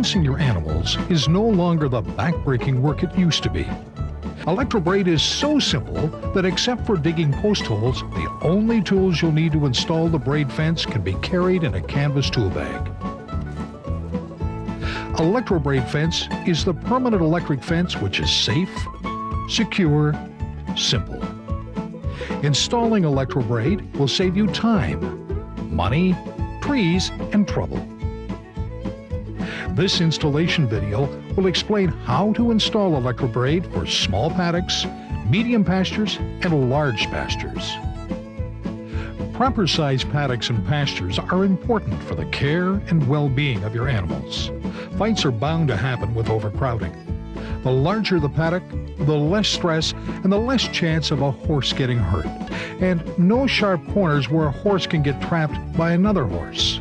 fencing your animals is no longer the back-breaking work it used to be. ElectroBraid is so simple that except for digging post holes, the only tools you'll need to install the braid fence can be carried in a canvas tool bag. ElectroBraid fence is the permanent electric fence which is safe, secure, simple. Installing ElectroBraid will save you time, money, trees, and trouble. This installation video will explain how to install ElectroBraid for small paddocks, medium pastures, and large pastures. Proper sized paddocks and pastures are important for the care and well-being of your animals. Fights are bound to happen with overcrowding. The larger the paddock, the less stress and the less chance of a horse getting hurt, and no sharp corners where a horse can get trapped by another horse.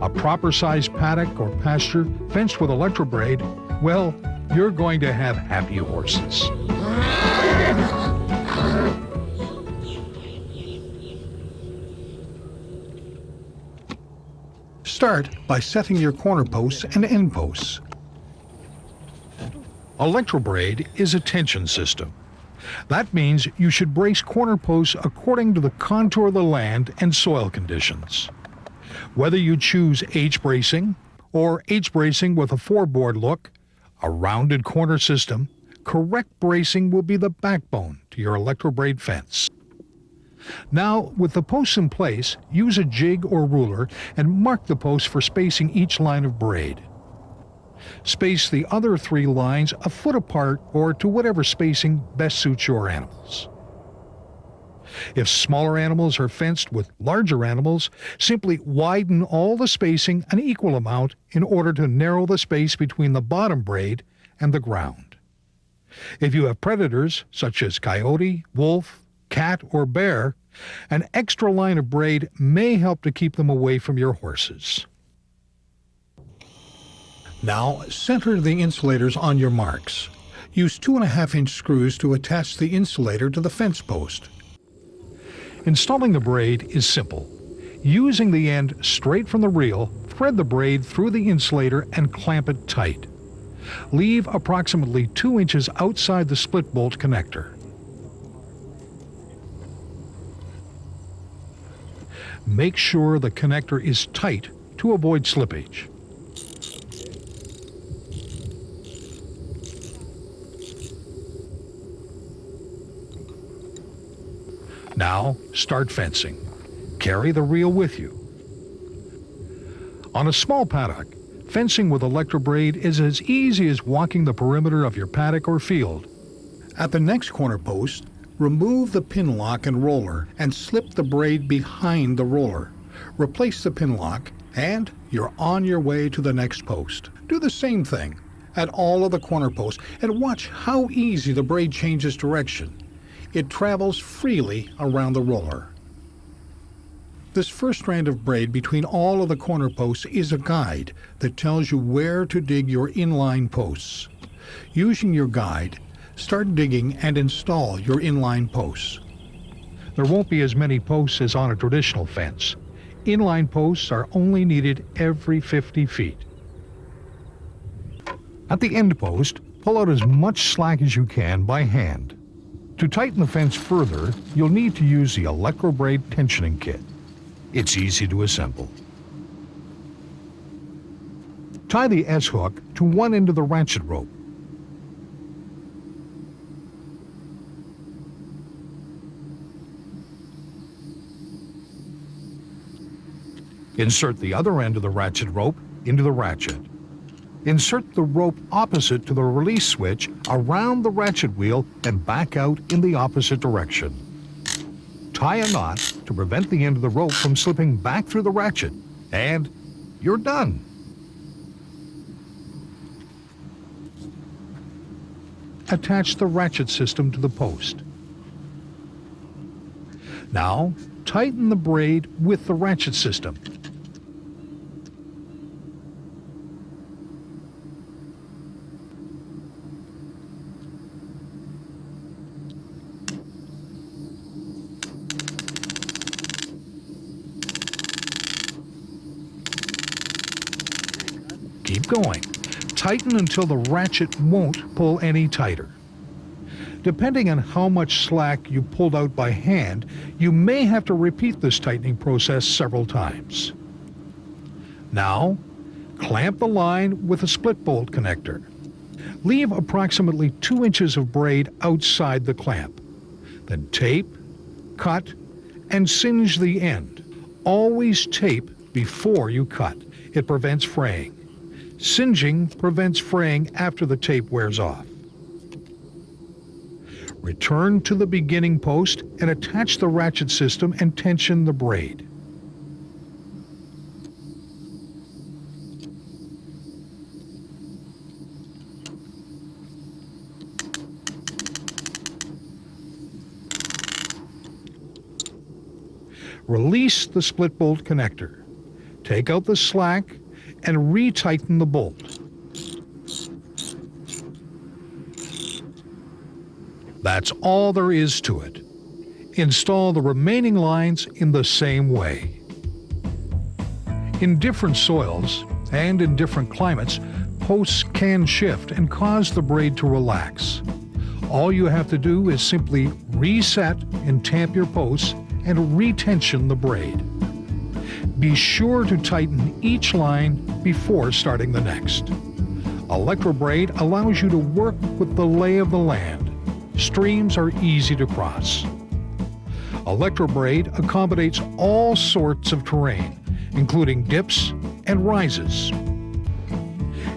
A proper-sized paddock or pasture fenced with ElectroBraid, well, you're going to have happy horses. Start by setting your corner posts and end posts. ElectroBraid is a tension system. That means you should brace corner posts according to the contour of the land and soil conditions. Whether you choose H-bracing or H-bracing with a four-board look, a rounded corner system, correct bracing will be the backbone to your ElectroBraid fence. Now, with the posts in place, use a jig or ruler and mark the posts for spacing each line of braid. Space the other 3 lines a foot apart or to whatever spacing best suits your animals. If smaller animals are fenced with larger animals, simply widen all the spacing an equal amount in order to narrow the space between the bottom braid and the ground. If you have predators, such as coyote, wolf, cat, or bear, an extra line of braid may help to keep them away from your horses. Now, center the insulators on your marks. Use 2.5-inch screws to attach the insulator to the fence post. Installing the braid is simple. Using the end straight from the reel, thread the braid through the insulator and clamp it tight. Leave approximately 2 inches outside the split bolt connector. Make sure the connector is tight to avoid slippage. Now, start fencing. Carry the reel with you. On a small paddock, fencing with ElectroBraid is as easy as walking the perimeter of your paddock or field. At the next corner post, remove the pin lock and roller and slip the braid behind the roller. Replace the pin lock and you're on your way to the next post. Do the same thing at all of the corner posts and watch how easy the braid changes direction. It travels freely around the roller. This first strand of braid between all of the corner posts is a guide that tells you where to dig your inline posts. Using your guide, start digging and install your inline posts. There won't be as many posts as on a traditional fence. Inline posts are only needed every 50 feet. At the end post, pull out as much slack as you can by hand. To tighten the fence further, you'll need to use the ElectroBraid tensioning kit. It's easy to assemble. Tie the S-hook to one end of the ratchet rope. Insert the other end of the ratchet rope into the ratchet. Insert the rope opposite to the release switch around the ratchet wheel and back out in the opposite direction. Tie a knot to prevent the end of the rope from slipping back through the ratchet, and you're done. Attach the ratchet system to the post. Now, tighten the braid with the ratchet system. Keep keep going. Tighten until the ratchet won't pull any tighter. Depending on how much slack you pulled out by hand, you may have to repeat this tightening process several times. Now, clamp the line with a split bolt connector. Leave approximately 2 inches of braid outside the clamp. Then tape, cut, and singe the end. Always tape before you cut. It prevents fraying. Singeing prevents fraying after the tape wears off. Return to the beginning post and attach the ratchet system and tension the braid. Release the split bolt connector. Take out the slack and retighten the bolt. That's all there is to it. Install the remaining lines in the same way. In different soils and in different climates, posts can shift and cause the braid to relax. All you have to do is simply reset and tamp your posts and retension the braid. Be sure to tighten each line before starting the next. ElectroBraid allows you to work with the lay of the land. Streams are easy to cross. ElectroBraid accommodates all sorts of terrain, including dips and rises.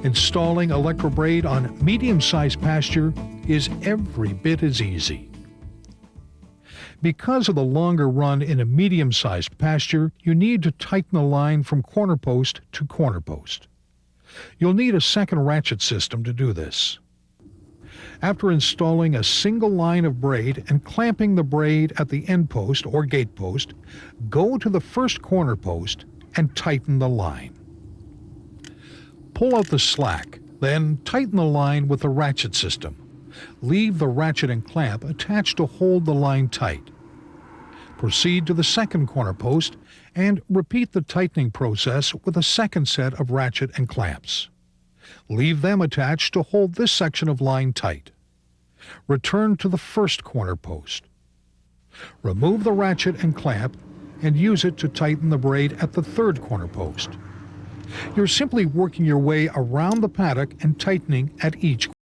Installing ElectroBraid on medium-sized pasture is every bit as easy. Because of the longer run in a medium-sized pasture, you need to tighten the line from corner post to corner post. You'll need a second ratchet system to do this. After installing a single line of braid and clamping the braid at the end post or gate post, go to the first corner post and tighten the line. Pull out the slack, then tighten the line with the ratchet system. Leave the ratchet and clamp attached to hold the line tight. Proceed to the second corner post and repeat the tightening process with a second set of ratchet and clamps. Leave them attached to hold this section of line tight. Return to the first corner post. Remove the ratchet and clamp and use it to tighten the braid at the third corner post. You're simply working your way around the paddock and tightening at each